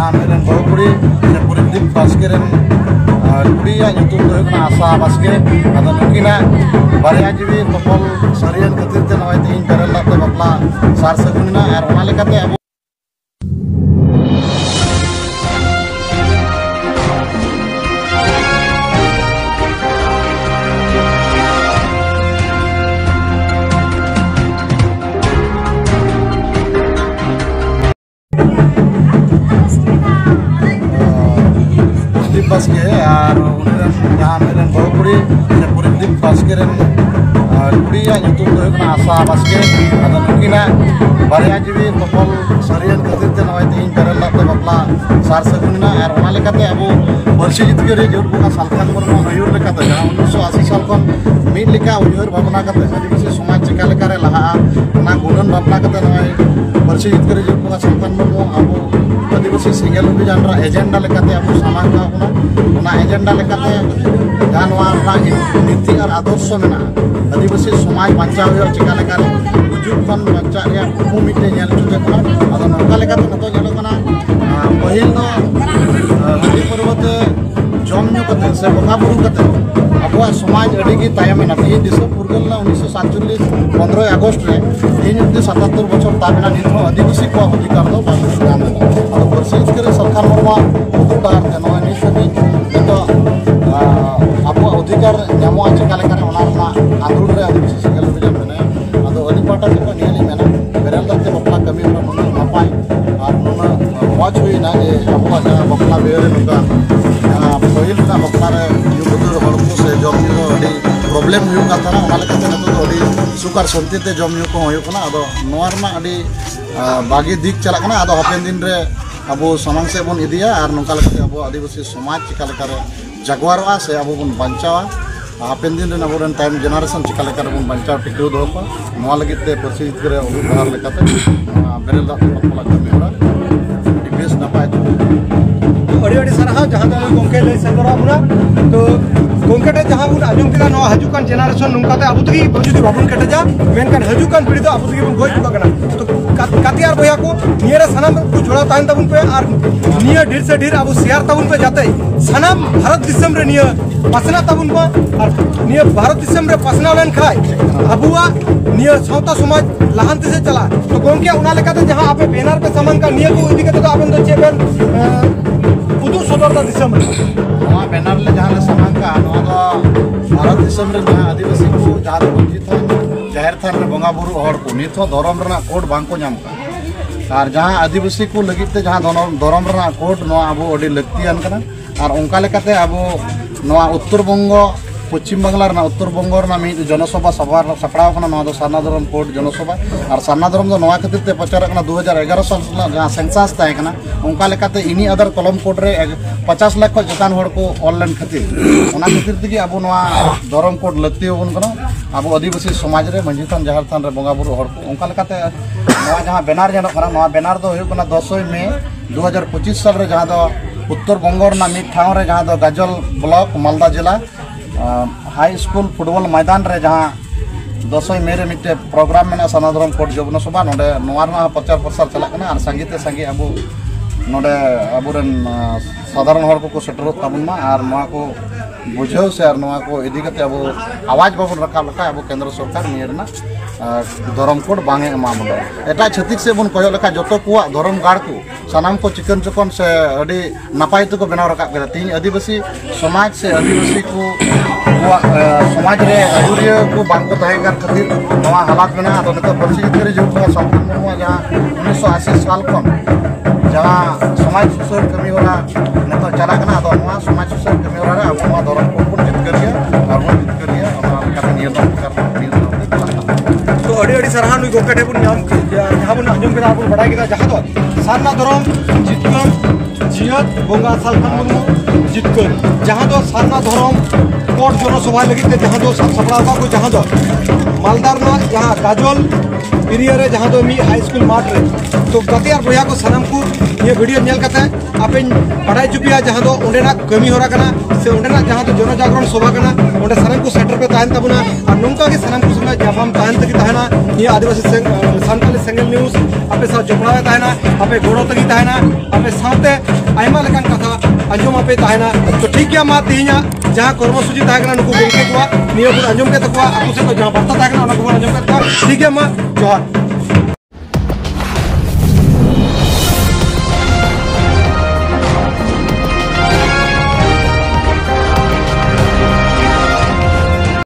जहाँ मेरे बहुकुड़ी से परिदीप बास्के कुड़ी आशा बास्के नुकिना बारिया जीवी तपल सारियन खातिर ते नय तीन बेरल लाते बापला सार सगुना और ओना लेकाते अब बास्के और जहाँ मेरे बहुकुड़ी से परिदीप बास्के कुड़ी आशा बास्के नुकिना बारिया जीवी तपल सारियन खातिर ते नय तीन बेरल लाते बापला सार सगुना और ओना लेकाते अब बर्षी जितगारी जोर बंगा सालखान मुर्मू उयहर लेकाते जहाँ 1980 साल खन मिद लेका उयहर भावना करते आदिवासी समाज चिका लेकारे लहा ओना गुणन भावना करते नय बर्षी जितगारी जोर बंगा सालखान मुर्मू अब आदिवासी सेंगेल अभियान एजेंडा लेकाते अब सामान का एजेंडा लेकाते जहाँ नीति और आदर्श मेना आदिवासी समाज बांचा चिका लेकारे गुजुब खन बांचा कुकु मिटे चुके नौका लेकाते पहिल हाथी पर्वते जमू करते से बंगा बुरु करते अब समाज अड़ी तायमेना तीन दिसम फुरगल 1947 15 अगस्त रे तीन 77 बछर ताबेना नित आदिवासी को अधिकार दो बांग बर्षी जितगारी सरकार मुर्मू उदुग डार ते नय नित तो अब अधिकार नामो चिका लेकारे आंदोलन रे आदिवासी सेंगेल अभियान मेना अदो अली पाटा को नियली मेना बेरल दते बपला कमी नपाय और मौज हुईना जे अब बपला बेरे नुका पहिल बपला युवक हर को से जमी प्रॉब्लम हुआ सुकार शांति जमी को अदो बागी दिक चलना अदो हापेन दिन रे अब सामान से बन इदिया और नौका अब आदिवासी समाज चिका जागवारा से अब बन बचावा हापेन दिन अब टाइम जेनारेशन चिका बन बचाव टिकाव दो को लगे बर्षी जितगारी अभियान लेकाते बेरल बपला कमी हरा बेस नपाय अड़ी सारा जहाँ गंके लय सदरा बुना तो गंके जहाँ बन आजम के हजुकान जेनारेशन नौकाते अब तक जुदी बाबन कटेजा मेनकान हजुकान पीढ़ी अब तक बन गई चुका तो काती और बया को नियर सानाम को जोड़ा ताहन तबन पे और नियर ढेर से ढेर अब शेयर तबन पे जाते सानाम भारत दिसम रे नियर पासना तबन पे और नियर भारत दिसम रे पासना लेन खाय अबुआ नियर सावता समाज लहांती से चला तो गंके उना लेकाते जहाँ आपे बैनर पे सामान का नियर को इदी के तो आपन तो चेबन उदुग सदरता दिसम रे नवा बैनर ले जहाँ ले सामान का भारत दिसम रे जहाँ आदिवासी को जहाँ वंचित जाहिर थान रे बंगा बुरु हर को नित धर्म रना कोड बांग को नाम का और जहाँ आदिवासी को लगिते जहाँ धर्म रना कोड नवा अब अड़ी लगतियान कना और उनका लेकाते अब नवा उत्तर बंगो पश्चिम बांगला उत्तर बंगो मिद जनसभा सपड़ाव सारना धर्म कोड जनसभा और सारना धर्म नवा खातिर ते प्रचार 2011 साल जहाँ सेंसास ताहेकना उनका लेकाते इनी अदर कलम कोड रे 50 लाख को चेतान हर को ऑनलाइन खातिर ओना खातिर तेगी अब नवा धर्म कोड लगती होबन कना अब आदिवासी समाज रे मंझी थान जहार थान रे बंगा बुरु हर को उनका लेकाते नवा जहाँ बैनर जानो कना नवा बैनर दो हुई कना 10 मई 2025 साल रे जहाँ दो उत्तर बंगो मिद ठाव रे जहाँ दो गाजल ब्लॉक मालदा जिला हाई स्कूल फुटबॉल मैदान रे जहाँ 10 मई रे मिट्टे प्रोग्राम में साना धर्म कोड जबन सभा नोडे नोवा प्रचार प्रसार चलना और संगीते संगी अब नोडे अबुरन साधारण हर को सेटरो तबना और नोवा को बुझाव से और नोवा को इदी कते अब आवाज बाबन रखा लखा अब केंद्र सरकार नियरना धर्म कोड बांगे एमा बन एटा छतिक से बन कयो लखा जतो कुआ धर्म गाड़ को सानाम को चिकन चकन से अड़ी नपाय तो को बनाव रखा गया तीन आदिवासी समाज से आदिवासी को समाज रे अजुरिया को बांग को ताहेगार खातिर नवा हालात में तो नित बर्षी जितगारी जो संपूर्ण हुआ जहाँ 1980 साल खन जहाँ समाज सुसर कमी होला नित चला कना तो नवा समाज सुसर कमी होला रे अब नवा धर्म कोड बन जितगारिया और बन जितगारिया का नियम कर तो अड़ी सारा नुई गोके टेबुन नाम जहाँ बन आजम के आपन बड़ा के जहाँ तो सारना धर्म जितकर जियत बंगा सालखान मुर्मू जितकर जहाँ दो सारना धर्म कोट जनसभा लगे जहाँ दो सपड़ा को जहाँ दो मालदार जहाँ गाजल एरिया रे जहाँ दो मी हाई स्कूल मार्ट रे तो गते और बया को सानाम को ये वीडियो नेल कते आपे पढ़ाई चुपिया जहां दो ओंडेना कमी होरा कना से ओंडेना जहां दो जन जागरण सभा कना ओंडे सानम को सेंटर पे ताहन तबुना और नोंका के सानम को संग जाफाम ताहन तकी ताहना ये आदिवासी संताली सेंगल न्यूज़ आपे साथ जोपड़ा ताहना आपे गोड़ो तकी ताहना आपे साथे आयमा लकान कथा अंजुम आपे ताहना तो ठीक गया मा तिहिया जहां कर्मसूची ताहना नुकु गोंके को नियो अंजुम के तकवा आपु से तो जहां बर्ता ताहना ओना को अंजुम के ठीक है मा जोहार।